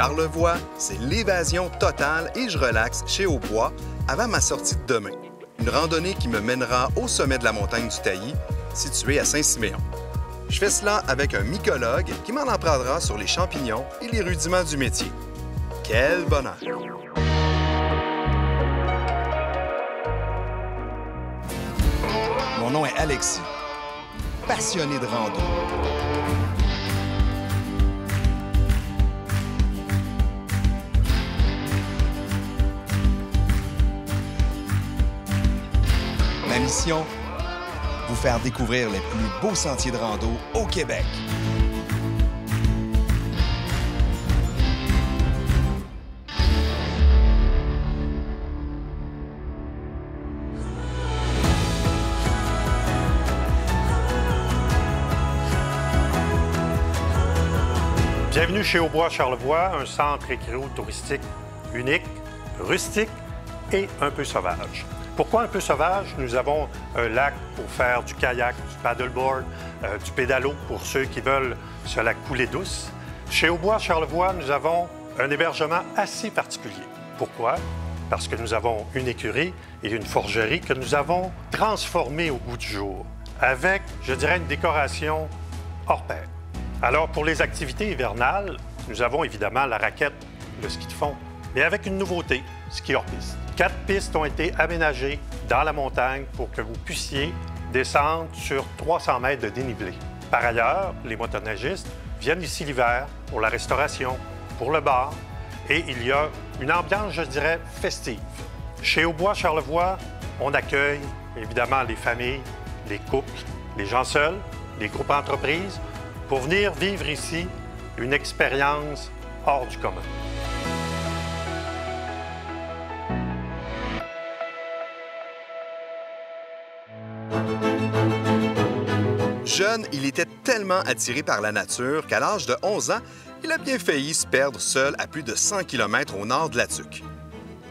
Charlevoix, c'est l'évasion totale et je relaxe chez Aubois avant ma sortie de demain. Une randonnée qui me mènera au sommet de la montagne du Taillis, située à Saint-Siméon. Je fais cela avec un mycologue qui m'en apprendra sur les champignons et les rudiments du métier. Quel bonheur! Mon nom est Alexis, passionné de rando. Ma mission, vous faire découvrir les plus beaux sentiers de rando au Québec. Bienvenue chez Aubois Charlevoix, un centre écréo-touristique unique, rustique et un peu sauvage. Pourquoi un peu sauvage? Nous avons un lac pour faire du kayak, du paddleboard, du pédalo pour ceux qui veulent se la couler douce. Chez Aubois Charlevoix, nous avons un hébergement assez particulier. Pourquoi? Parce que nous avons une écurie et une forgerie que nous avons transformées au goût du jour, avec, je dirais, une décoration hors pair. Alors, pour les activités hivernales, nous avons évidemment la raquette, le ski de fond, mais avec une nouveauté, ski hors piste. 4 pistes ont été aménagées dans la montagne pour que vous puissiez descendre sur 300 mètres de dénivelé. Par ailleurs, les motoneigistes viennent ici l'hiver pour la restauration, pour le bar, et il y a une ambiance, je dirais, festive. Chez Aubois Charlevoix, on accueille évidemment les familles, les couples, les gens seuls, les groupes entreprises, pour venir vivre ici une expérience hors du commun. Jeune, il était tellement attiré par la nature qu'à l'âge de 11 ans, il a bien failli se perdre seul à plus de 100 km au nord de la Tuque.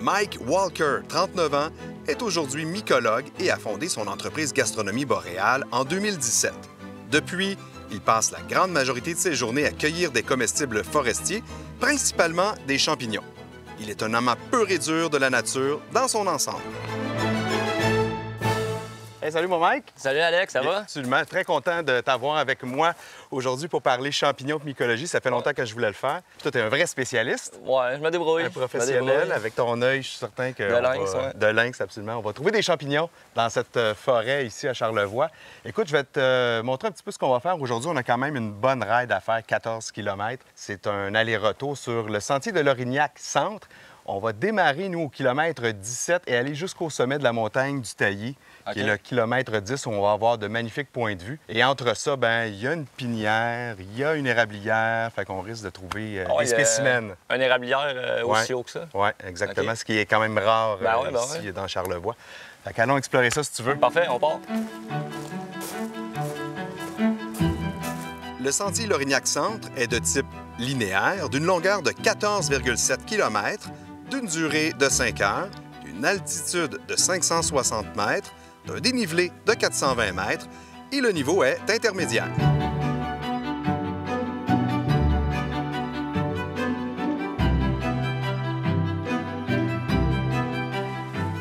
Mike Walker, 39 ans, est aujourd'hui mycologue et a fondé son entreprise Gastronomie Boréale en 2017. Depuis, il passe la grande majorité de ses journées à cueillir des comestibles forestiers, principalement des champignons. Il est un amant pur et dur de la nature dans son ensemble. Hey, salut mon Mike! Salut Alex, ça va? Absolument, très content de t'avoir avec moi aujourd'hui pour parler champignons et mycologie. Ça fait longtemps que je voulais le faire. Puis toi, tu es un vrai spécialiste. Ouais, je me débrouille. Un professionnel. Avec ton œil, je suis certain que... De lynx, ouais. De lynx, absolument. On va trouver des champignons dans cette forêt ici à Charlevoix. Écoute, je vais te montrer un petit peu ce qu'on va faire. Aujourd'hui, on a quand même une bonne ride à faire, 14 km. C'est un aller-retour sur le sentier de l'Orignac Centre. On va démarrer, nous, au kilomètre 17 et aller jusqu'au sommet de la montagne du Taillis, qui est le kilomètre 10, où on va avoir de magnifiques points de vue. Et entre ça, bien, il y a une pinière, il y a une érablière, fait qu'on risque de trouver des spécimens. Un érablière aussi haut que ça? Oui, exactement, ce qui est quand même rare ici dans Charlevoix. Fait qu'allons explorer ça si tu veux. Parfait, on part. Le sentier Lorignac Centre est de type linéaire, d'une longueur de 14,7 km, d'une durée de 5 heures, d'une altitude de 560 mètres, d'un dénivelé de 420 mètres et le niveau est intermédiaire.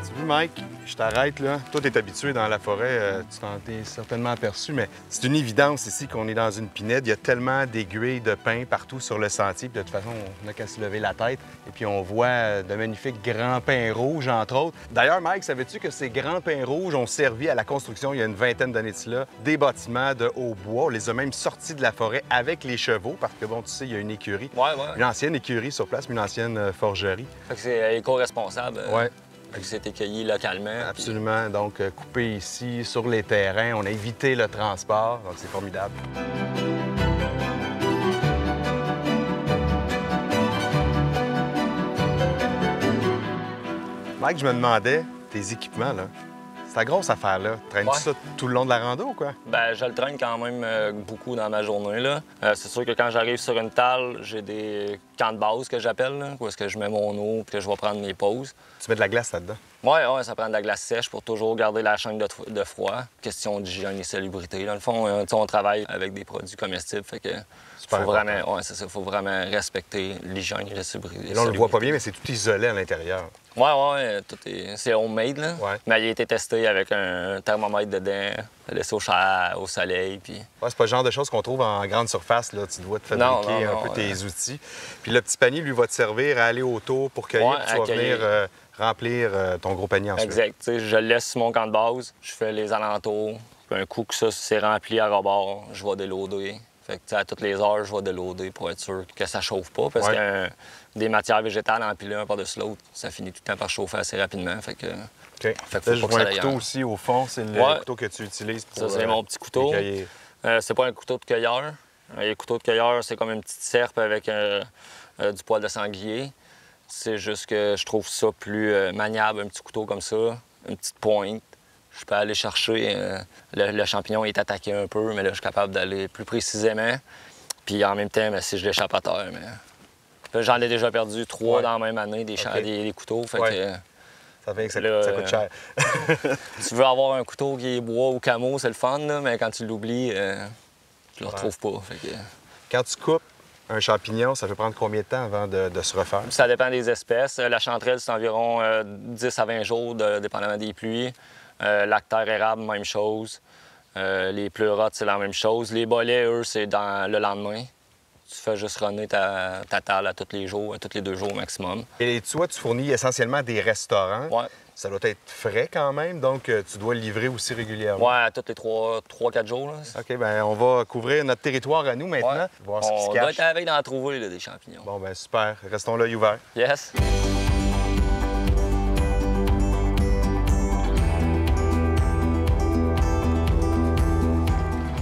Tu vois, Mike, je t'arrête là. Toi, tu es habitué dans la forêt, tu t'en es certainement aperçu, mais c'est une évidence ici qu'on est dans une pinède. Il y a tellement d'aiguilles de pin partout sur le sentier. Puis de toute façon, on n'a qu'à se lever la tête. Et puis on voit de magnifiques grands pins rouges, entre autres. D'ailleurs, Mike, savais-tu que ces grands pins rouges ont servi à la construction, il y a une vingtaine d'années de cela, des bâtiments de haut bois? On les a même sortis de la forêt avec les chevaux, parce que, bon, tu sais, il y a une écurie. Ouais. Une ancienne écurie sur place, mais une ancienne forgerie. Fait que c'est éco-responsable. Ouais. Fait que c'est cueilli localement. Absolument. Puis... Donc, coupé ici, sur les terrains. On a évité le transport, donc c'est formidable. Mike, je me demandais, tes équipements, là, c'est la grosse affaire, là. Traînes-tu ça tout le long de la rando ou quoi? Bien, je le traîne quand même beaucoup dans ma journée, là. C'est sûr que quand j'arrive sur une table, j'ai des camps de base que j'appelle, où est-ce que je mets mon eau puis que je vais prendre mes pauses. Tu mets de la glace là-dedans? Ouais, ça prend de la glace sèche pour toujours garder la chaîne de froid. Question d'hygiène et salubrité. Dans le fond, on travaille avec des produits comestibles, fait que faut vraiment respecter l'hygiène et la salubrité. Et là, on le voit pas bien, mais c'est tout isolé à l'intérieur. Ouais, c'est homemade, là. Ouais. Mais il a été testé avec un thermomètre dedans, laissé au soleil, puis... Ouais, c'est pas le genre de choses qu'on trouve en grande surface, là. Tu dois te fabriquer un peu tes outils. Puis le petit panier, lui, va te servir à aller au tour pour cueillir, puis tu vas venir remplir ton gros panier ensuite. Exact. T'sais, je le laisse sur mon camp de base, je fais les alentours, puis un coup que ça c'est rempli à rebord, je vais déloader. Fait que, à toutes les heures, je vais déloader pour être sûr que ça chauffe pas, parce que des matières végétales empilées un par-dessus l'autre, ça finit tout le temps par chauffer assez rapidement. Fait que, OK. Fait que là, je vois un couteau aussi au fond, c'est le couteau que tu utilises pour ça, c'est mon petit couteau. C'est pas un couteau de cueilleur. Les couteaux de cueilleur, c'est comme une petite serpe avec du poil de sanglier. C'est juste que je trouve ça plus maniable, un petit couteau comme ça, une petite pointe. Je peux aller chercher, le champignon est attaqué un peu, mais là, je suis capable d'aller plus précisément. Puis en même temps, si je l'échappe à terre, mais... J'en ai déjà perdu 3 dans la même année, des couteaux, fait que... Ça fait que ça coûte cher. Tu veux avoir un couteau qui est bois ou camo, c'est le fun, là, mais quand tu l'oublies, tu le retrouves pas. Fait que... Quand tu coupes un champignon, ça peut prendre combien de temps avant de se refaire? Ça dépend des espèces. La chanterelle, c'est environ 10 à 20 jours, dépendamment des pluies. L'actère érable, même chose. Les pleurotes, c'est la même chose. Les bolets, eux, c'est dans le lendemain. Tu fais juste runner ta table à tous les jours, à tous les 2 jours au maximum. Et toi, tu fournis essentiellement des restaurants. Ouais. Ça doit être frais quand même, donc tu dois le livrer aussi régulièrement. Ouais, à tous les 3-4 jours. Là. OK, bien, on va couvrir notre territoire à nous maintenant. Ouais. Voir ce qui se cache. On doit être avec d'en trouver, là, des champignons. Bon, bien, super. Restons l'œil ouvert. Yes.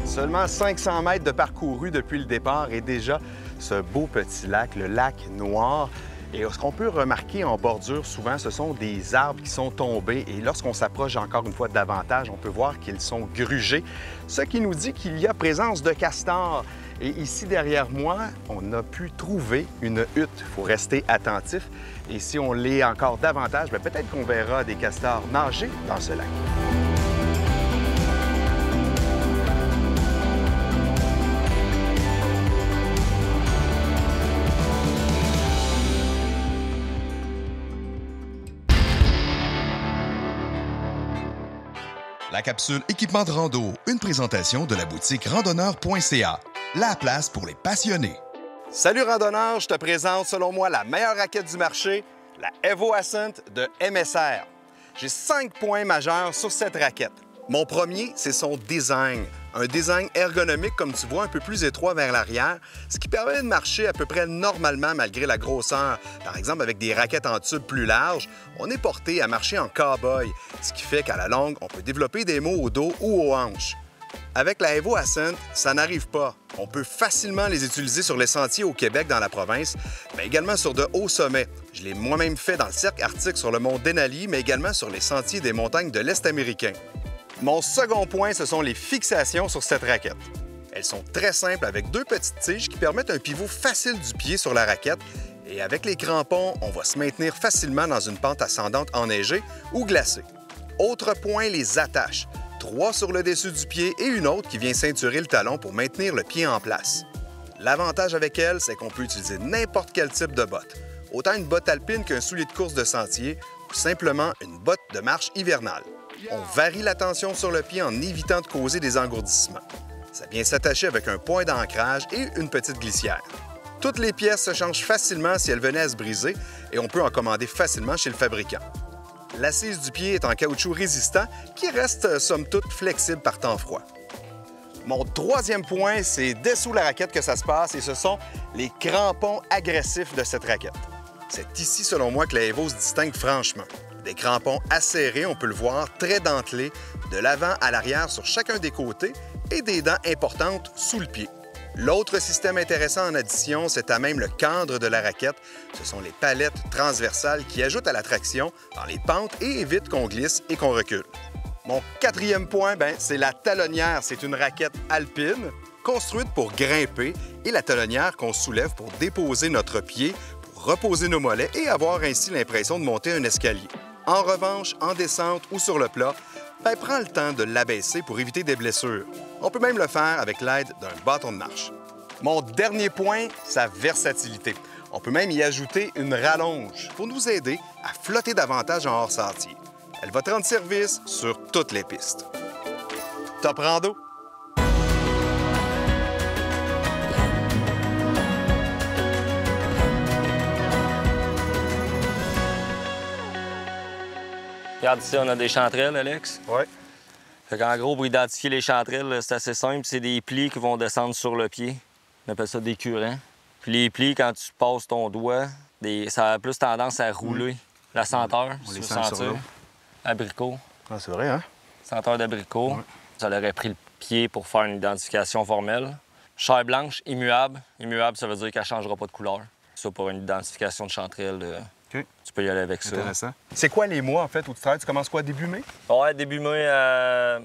Seulement 500 mètres de parcouru depuis le départ et déjà ce beau petit lac, le lac Noir. Et ce qu'on peut remarquer en bordure, souvent, ce sont des arbres qui sont tombés. Et lorsqu'on s'approche encore une fois davantage, on peut voir qu'ils sont grugés, ce qui nous dit qu'il y a présence de castors. Et ici, derrière moi, on a pu trouver une hutte. Il faut rester attentif. Et si on l'est encore davantage, peut-être qu'on verra des castors nager dans ce lac. La capsule équipement de rando, une présentation de la boutique randonneur.ca, la place pour les passionnés. Salut randonneur, je te présente selon moi la meilleure raquette du marché, la Evo Ascent de MSR. J'ai 5 points majeurs sur cette raquette. Mon premier, c'est son design. Un design ergonomique, comme tu vois, un peu plus étroit vers l'arrière, ce qui permet de marcher à peu près normalement malgré la grosseur. Par exemple, avec des raquettes en tube plus larges, on est porté à marcher en cow-boy, ce qui fait qu'à la longue, on peut développer des maux au dos ou aux hanches. Avec la Evo Ascent, ça n'arrive pas. On peut facilement les utiliser sur les sentiers au Québec, dans la province, mais également sur de hauts sommets. Je l'ai moi-même fait dans le cercle arctique sur le mont Denali, mais également sur les sentiers des montagnes de l'Est américain. Mon second point, ce sont les fixations sur cette raquette. Elles sont très simples avec 2 petites tiges qui permettent un pivot facile du pied sur la raquette. Et avec les crampons, on va se maintenir facilement dans une pente ascendante enneigée ou glacée. Autre point, les attaches. 3 sur le dessus du pied et une autre qui vient ceinturer le talon pour maintenir le pied en place. L'avantage avec elles, c'est qu'on peut utiliser n'importe quel type de botte. Autant une botte alpine qu'un soulier de course de sentier ou simplement une botte de marche hivernale. On varie la tension sur le pied en évitant de causer des engourdissements. Ça vient s'attacher avec un point d'ancrage et une petite glissière. Toutes les pièces se changent facilement si elles venaient à se briser et on peut en commander facilement chez le fabricant. L'assise du pied est en caoutchouc résistant qui reste, somme toute, flexible par temps froid. Mon troisième point, c'est dessous la raquette que ça se passe et ce sont les crampons agressifs de cette raquette. C'est ici, selon moi, que la Evo se distingue franchement. Des crampons acérés, on peut le voir, très dentelés, de l'avant à l'arrière sur chacun des côtés et des dents importantes sous le pied. L'autre système intéressant en addition, c'est à même le cadre de la raquette. Ce sont les palettes transversales qui ajoutent à la traction dans les pentes et évitent qu'on glisse et qu'on recule. Mon quatrième point, c'est la talonnière. C'est une raquette alpine construite pour grimper et la talonnière qu'on soulève pour déposer notre pied, pour reposer nos mollets et avoir ainsi l'impression de monter un escalier. En revanche, en descente ou sur le plat, prends le temps de l'abaisser pour éviter des blessures. On peut même le faire avec l'aide d'un bâton de marche. Mon dernier point, sa versatilité. On peut même y ajouter une rallonge pour nous aider à flotter davantage en hors-sentier. Elle va te rendre service sur toutes les pistes. Top Rando! Regarde ici, on a des chanterelles, Alex. Oui. En gros, pour identifier les chanterelles, c'est assez simple. C'est des plis qui vont descendre sur le pied. On appelle ça des curants. Puis les plis, quand tu passes ton doigt, ça a plus tendance à rouler. La senteur, On les tu sent veux sur sentir. l'eau. Abricot. Ah, c'est vrai, hein? Senteur d'abricot. Ouais. Ça leur aurait pris le pied pour faire une identification formelle. Chair blanche, immuable. Immuable, ça veut dire qu'elle ne changera pas de couleur. Ça, pour une identification de chanterelle, OK. tu peux y aller avec ça. Intéressant. C'est quoi les mois, en fait, où tu travailles? Tu commences quoi, début mai? Ouais, début mai à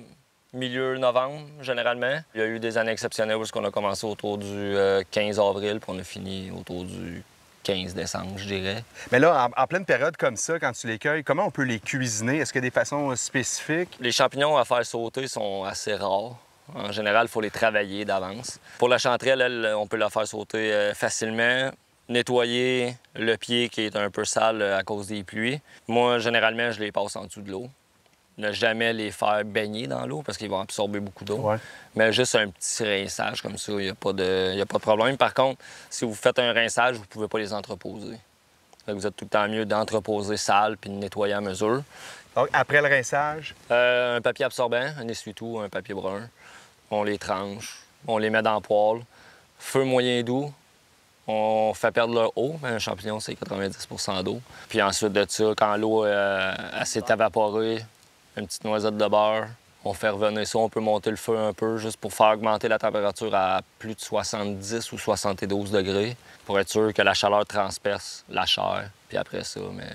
milieu novembre, généralement. Il y a eu des années exceptionnelles où on a commencé autour du 15 avril, puis on a fini autour du 15 décembre, je dirais. Mais là, en pleine période comme ça, quand tu les cueilles, comment on peut les cuisiner? Est-ce qu'il y a des façons spécifiques? Les champignons à faire sauter sont assez rares. En général, il faut les travailler d'avance. Pour la chanterelle, elle, on peut la faire sauter facilement. Nettoyer le pied qui est un peu sale à cause des pluies. Moi, généralement, je les passe en dessous de l'eau. Ne jamais les faire baigner dans l'eau parce qu'ils vont absorber beaucoup d'eau. Ouais. Mais juste un petit rinçage comme ça, il n'y a pas de problème. Par contre, si vous faites un rinçage, vous ne pouvez pas les entreposer. Fait que vous êtes tout le temps mieux d'entreposer sale puis de nettoyer à mesure. Donc, après le rinçage? Un papier absorbant, un essuie-tout, un papier brun. On les tranche, on les met dans le poêle. Feu moyen doux. On fait perdre leur eau. Un champignon, c'est 90 d'eau. Puis ensuite de ça, quand l'eau s'est évaporée, une petite noisette de beurre, on fait revenir ça. On peut monter le feu un peu juste pour faire augmenter la température à plus de 70 ou 72 degrés pour être sûr que la chaleur transperce la chair. Puis après ça, mais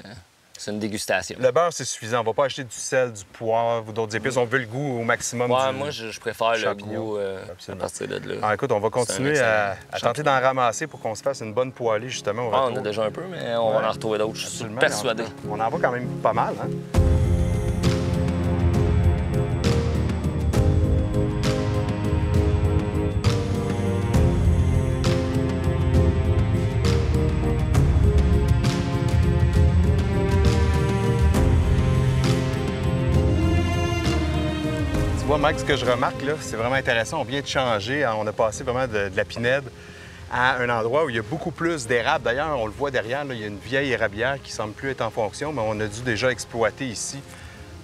c'est une dégustation. Le beurre, c'est suffisant. On va pas acheter du sel, du poivre ou d'autres épices. On veut le goût au maximum Ouais, du moi, je préfère le champignon. goût à Absolument. partir de là. Ah, écoute, on va continuer C'est un à excellent tenter d'en ramasser pour qu'on se fasse une bonne poêlée, justement, au Ah, retour. on a déjà un peu, mais on va en retrouver d'autres. Je suis Absolument. persuadé. On en voit quand même pas mal, hein? Tu vois, Mike, ce que je remarque, là, c'est vraiment intéressant. On vient de changer. On a passé vraiment de la pinède à un endroit où il y a beaucoup plus d'érables. D'ailleurs, on le voit derrière, là, il y a une vieille érablière qui semble plus être en fonction, mais on a dû déjà exploiter ici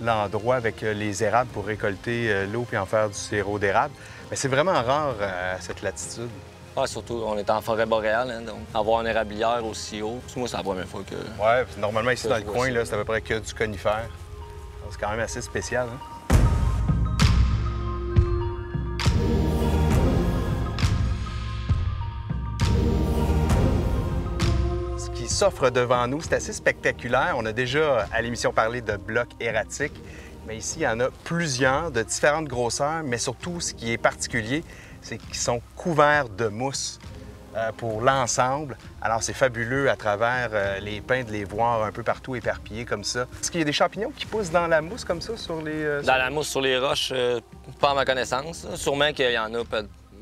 l'endroit avec les érables pour récolter l'eau puis en faire du sirop d'érable. Mais c'est vraiment rare à cette latitude. Ah, surtout, on est en forêt boréale, hein, donc avoir une érablière aussi haut, moi, c'est la première fois que... Ouais, puis normalement, ici, Ça, dans je le vois coin, ça. là, c'est à peu près que du conifère. C'est quand même assez spécial, hein? Ce qui s'offre devant nous, c'est assez spectaculaire. On a déjà, à l'émission, parlé de blocs erratiques, mais ici, il y en a plusieurs de différentes grosseurs, mais surtout, ce qui est particulier, c'est qu'ils sont couverts de mousse pour l'ensemble. Alors, c'est fabuleux à travers les pins de les voir un peu partout éparpillés comme ça. Est-ce qu'il y a des champignons qui poussent dans la mousse comme ça sur les... Dans la mousse sur les roches, pas à ma connaissance. Sûrement qu'il y en a,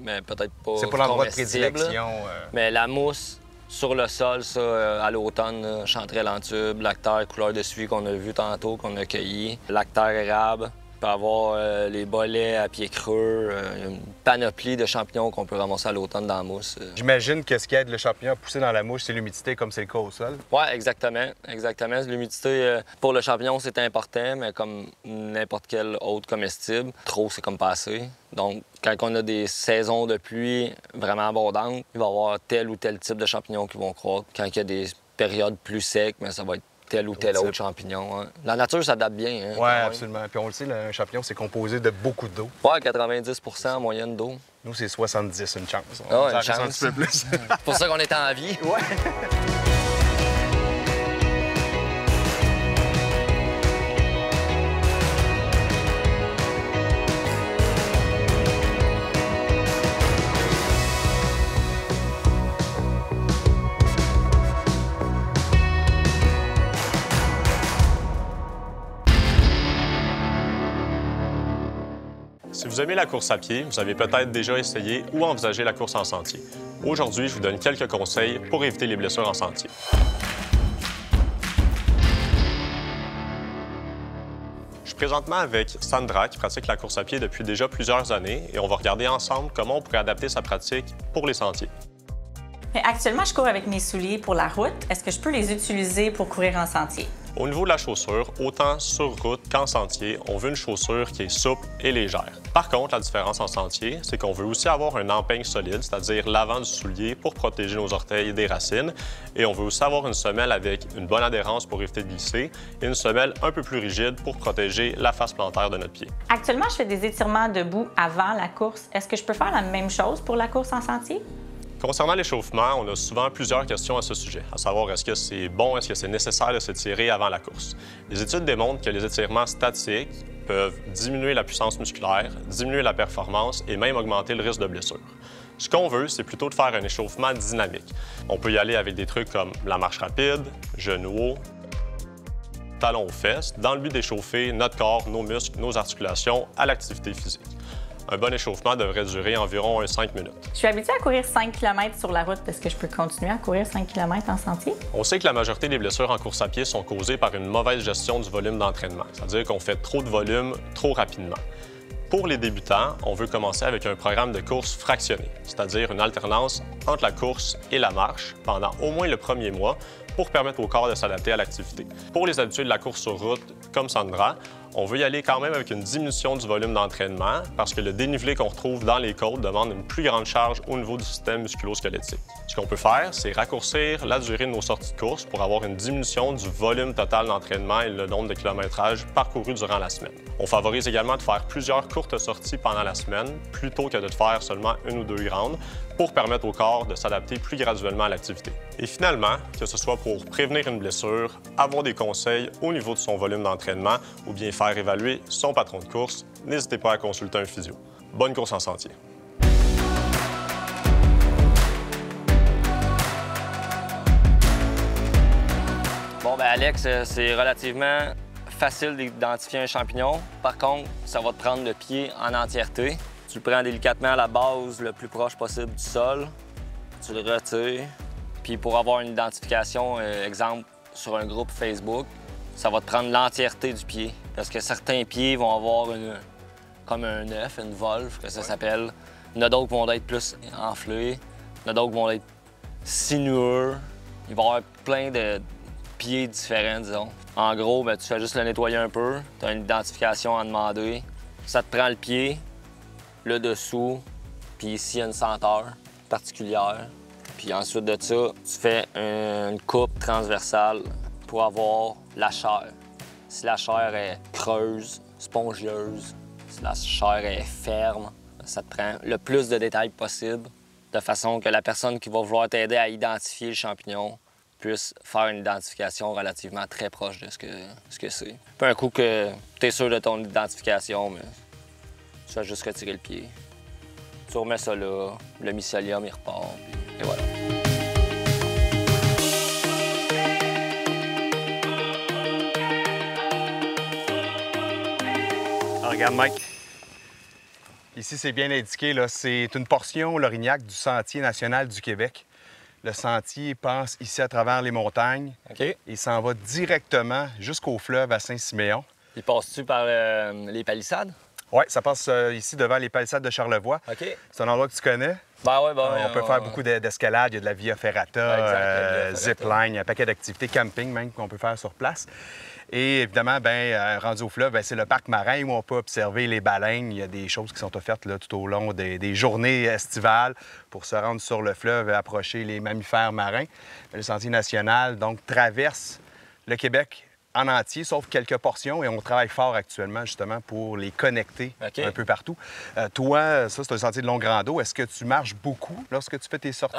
mais peut-être pas C'est pas l'endroit de comestible. prédilection. Mais la mousse sur le sol, ça, à l'automne, là, chanterelle en tube, lactaire couleur de suie qu'on a vu tantôt, qu'on a cueilli, lactaire érable. On peut avoir les bolets à pied creux, une panoplie de champignons qu'on peut ramasser à l'automne dans la mousse. J'imagine que ce qui aide le champignon à pousser dans la mouche, c'est l'humidité, comme c'est le cas au sol. Oui, exactement. Exactement. L'humidité, pour le champignon, c'est important, mais comme n'importe quel autre comestible, trop, c'est comme pas assez. Donc, quand on a des saisons de pluie vraiment abondantes, il va y avoir tel ou tel type de champignons qui vont croître. Quand il y a des périodes plus secs, mais ça va être tel ou tel autre champignon. Hein. La nature s'adapte bien. Hein, Oui, absolument. Puis on le sait, un champignon, c'est composé de beaucoup d'eau. Ouais, 90 en moyenne d'eau. Nous, c'est 70, une chance. Ah, On une en ressent chance. un petit peu plus. C'est pour ça qu'on est en vie. Ouais. Vous aimez la course à pied, vous avez peut-être déjà essayé ou envisagé la course en sentier. Aujourd'hui, je vous donne quelques conseils pour éviter les blessures en sentier. Je suis présentement avec Sandra qui pratique la course à pied depuis déjà plusieurs années et on va regarder ensemble comment on pourrait adapter sa pratique pour les sentiers. Actuellement, je cours avec mes souliers pour la route. Est-ce que je peux les utiliser pour courir en sentier? Au niveau de la chaussure, autant sur route qu'en sentier, on veut une chaussure qui est souple et légère. Par contre, la différence en sentier, c'est qu'on veut aussi avoir un empeigne solide, c'est-à-dire l'avant du soulier pour protéger nos orteils des racines. Et on veut aussi avoir une semelle avec une bonne adhérence pour éviter de glisser et une semelle un peu plus rigide pour protéger la face plantaire de notre pied. Actuellement, je fais des étirements debout avant la course. Est-ce que je peux faire la même chose pour la course en sentier? Concernant l'échauffement, on a souvent plusieurs questions à ce sujet, à savoir est-ce que c'est bon, est-ce que c'est nécessaire de s'étirer avant la course. Les études démontrent que les étirements statiques peuvent diminuer la puissance musculaire, diminuer la performance et même augmenter le risque de blessure. Ce qu'on veut, c'est plutôt de faire un échauffement dynamique. On peut y aller avec des trucs comme la marche rapide, genoux hauts, talons aux fesses, dans le but d'échauffer notre corps, nos muscles, nos articulations à l'activité physique. Un bon échauffement devrait durer environ 5 minutes. Je suis habituée à courir 5 km sur la route. Est-ce que je peux continuer à courir 5 km en sentier? On sait que la majorité des blessures en course à pied sont causées par une mauvaise gestion du volume d'entraînement, c'est-à-dire qu'on fait trop de volume trop rapidement. Pour les débutants, on veut commencer avec un programme de course fractionné, c'est-à-dire une alternance entre la course et la marche pendant au moins le premier mois pour permettre au corps de s'adapter à l'activité. Pour les habitués de la course sur route, comme Sandra, on veut y aller quand même avec une diminution du volume d'entraînement parce que le dénivelé qu'on retrouve dans les côtes demande une plus grande charge au niveau du système musculo-squelettique. Ce qu'on peut faire, c'est raccourcir la durée de nos sorties de course pour avoir une diminution du volume total d'entraînement et le nombre de kilométrages parcourus durant la semaine. On favorise également de faire plusieurs courtes sorties pendant la semaine plutôt que de faire seulement une ou deux grandes pour permettre au corps de s'adapter plus graduellement à l'activité. Et finalement, que ce soit pour prévenir une blessure, avoir des conseils au niveau de son volume d'entraînement ou bien faire évaluer son patron de course, n'hésitez pas à consulter un physio. Bonne course en sentier! Bon, ben Alex, c'est relativement facile d'identifier un champignon. Par contre, ça va te prendre le pied en entièreté. Tu le prends délicatement à la base, le plus proche possible du sol. Tu le retires. Puis pour avoir une identification, exemple, sur un groupe Facebook, ça va te prendre l'entièreté du pied. Parce que certains pieds vont avoir comme un œuf, une volve, que ça s'appelle. Il y en a d'autres qui vont être plus enflés. Il y en a d'autres qui vont être sinueux. Il va y avoir plein de pieds différents, disons. En gros, ben, tu fais juste le nettoyer un peu. Tu as une identification à demander. Ça te prend le pied, le dessous, puis ici, il y a une senteur particulière. Puis ensuite de ça, tu fais une coupe transversale pour avoir la chair. Si la chair est creuse, spongieuse, si la chair est ferme, ça te prend le plus de détails possible, de façon que la personne qui va vouloir t'aider à identifier le champignon puisse faire une identification relativement très proche de ce que c'est. Puis un coup que tu es sûr de ton identification, mais tu vas juste retirer le pied. Tu remets ça là, le mycélium, il repart, et voilà. Regarde, Mike. Ici, c'est bien indiqué, là, c'est une portion Lorignac du Sentier national du Québec. Le sentier passe ici à travers les montagnes. OK. Il s'en va directement jusqu'au fleuve à Saint-Siméon. Il passe-tu par les palissades? Oui, ça passe ici devant les palissades de Charlevoix. OK. C'est un endroit que tu connais. Ben oui, On peut faire beaucoup d'escalade. Il y a de la Via Ferrata, zipline, un paquet d'activités, camping même qu'on peut faire sur place. Et évidemment, rendu au fleuve, c'est le parc marin où on peut observer les baleines. Il y a des choses qui sont offertes là, tout au long des journées estivales pour se rendre sur le fleuve et approcher les mammifères marins. Le Sentier national, donc, traverse le Québec en entier, sauf quelques portions, et on travaille fort actuellement, justement, pour les connecter un peu partout. Toi, ça, c'est un sentier de longue rando. Est-ce que tu marches beaucoup lorsque tu fais tes sorties?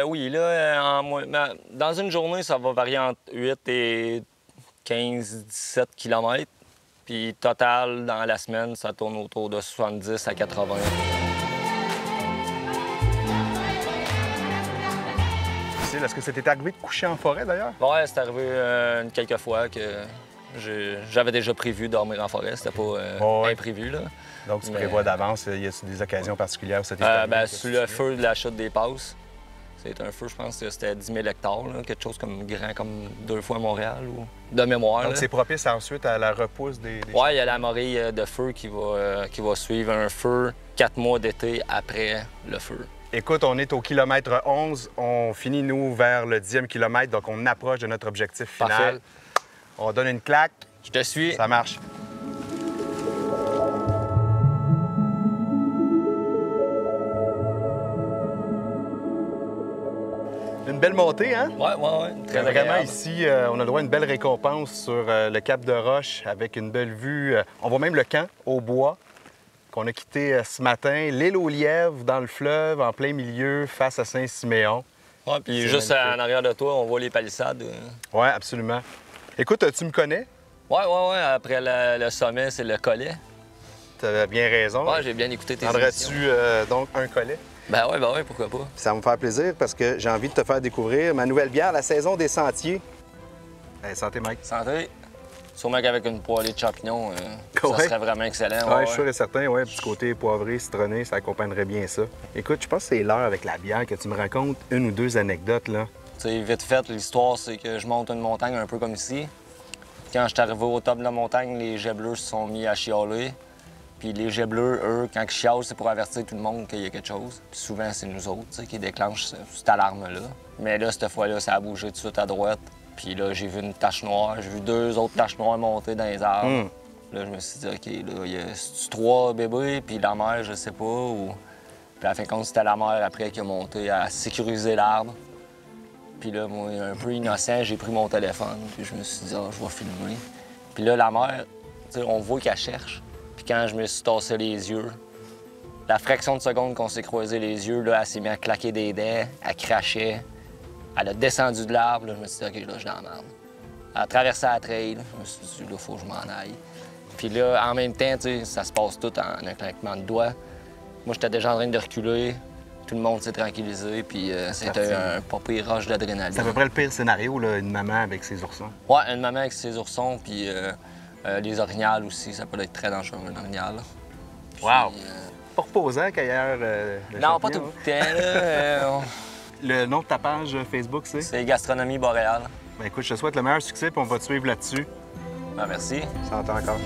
Oui, là, dans une journée, ça va varier entre 8 et 15-17 km. Puis total, dans la semaine, ça tourne autour de 70 à 80. Est-ce que c'était arrivé de coucher en forêt, d'ailleurs? Oui, c'est arrivé quelques fois que j'avais déjà prévu dormir en forêt. C'était pas imprévu, là. Donc, tu Mais- prévois d'avance, y a des occasions particulières où ça t'est Sur le feu de la chute des passes, c'est un feu, je pense que c'était 10 000 hectares, là, quelque chose comme grand comme 2 fois Montréal, ou de mémoire. Donc, là. c'est propice ensuite à la repousse des Ouais, il y a la morille de feu qui va suivre un feu 4 mois d'été après le feu. Écoute, on est au kilomètre 11. On finit, nous, vers le 10e kilomètre, donc on approche de notre objectif final. Parfait. On donne une claque, Je te suis. ça marche. Une belle montée, hein? Ouais. Très Vraiment, agréable. ici, on a le droit à une belle récompense sur le Cap de Roche avec une belle vue. On voit même le camp au bois qu'on a quitté ce matin. L'île aux lièvres dans le fleuve, en plein milieu, face à Saint-Siméon. Ouais, puis C'est juste magnifique. en arrière de toi, on voit les palissades. Oui, absolument. Écoute, tu me connais? Ouais. Après le sommet, c'est le collet. Tu as bien raison. Ouais, j'ai bien écouté tes émissions. Prendrais-tu donc un collet? Ben ouais, pourquoi pas. Ça va me faire plaisir parce que j'ai envie de te faire découvrir ma nouvelle bière, la Saison des Sentiers. Santé, Mike. Santé. Sûrement qu'avec une poêlée de champignons, ça Ouais. serait vraiment excellent. Oui, je suis sûr et certain. Ouais, petit côté poivré, citronné, ça accompagnerait bien ça. Écoute, je pense que c'est l'heure avec la bière que tu me racontes une ou deux anecdotes, là. Tu sais, vite fait, l'histoire, c'est que je monte une montagne un peu comme ici. Quand je suis arrivé au top de la montagne, les jets bleus se sont mis à chialer. Puis les jets bleus, eux, quand ils chialent, c'est pour avertir tout le monde qu'il y a quelque chose. Puis souvent, c'est nous autres, tu sais, qui déclenchent cette alarme-là. Mais là, cette fois-là, ça a bougé tout de suite à droite. Puis là, j'ai vu une tache noire. J'ai vu 2 autres taches noires monter dans les arbres. Là, je me suis dit, OK, là, il y a 3 bébés, puis la mère, je sais pas. Puis à la fin de compte, c'était la mère après qui a monté à sécuriser l'arbre. Puis là, moi, un peu innocent, j'ai pris mon téléphone, puis je me suis dit, je vais filmer. Puis là, la mère, tu sais, on voit qu'elle cherche. Puis quand je me suis tassé les yeux, la fraction de seconde qu'on s'est croisé les yeux, là, elle s'est mise à claquer des dents, elle crachait. Elle a descendu de l'arbre, là, je me suis dit, OK, là, je suis dans la merde. Elle a traversé la trail, là, je me suis dit, là, faut que je m'en aille. Puis là, en même temps, tu sais, ça se passe tout en un claquement de doigts. Moi, j'étais déjà en train de reculer. Tout le monde s'est tranquillisé, puis c'était un pas pire rush d'adrénaline. C'est à peu près le pire scénario, là, une maman avec ses oursons. Ouais, une maman avec ses oursons, puis les orignales aussi, ça peut être très dangereux, un orignal. Puis, Wow! Pas reposant qu'ailleurs. non, pas tout le temps, là. Le nom de ta page Facebook, c'est? C'est Gastronomie boréale. Ben écoute, je te souhaite le meilleur succès, puis on va te suivre là-dessus. Ben, merci. Ça entend encore.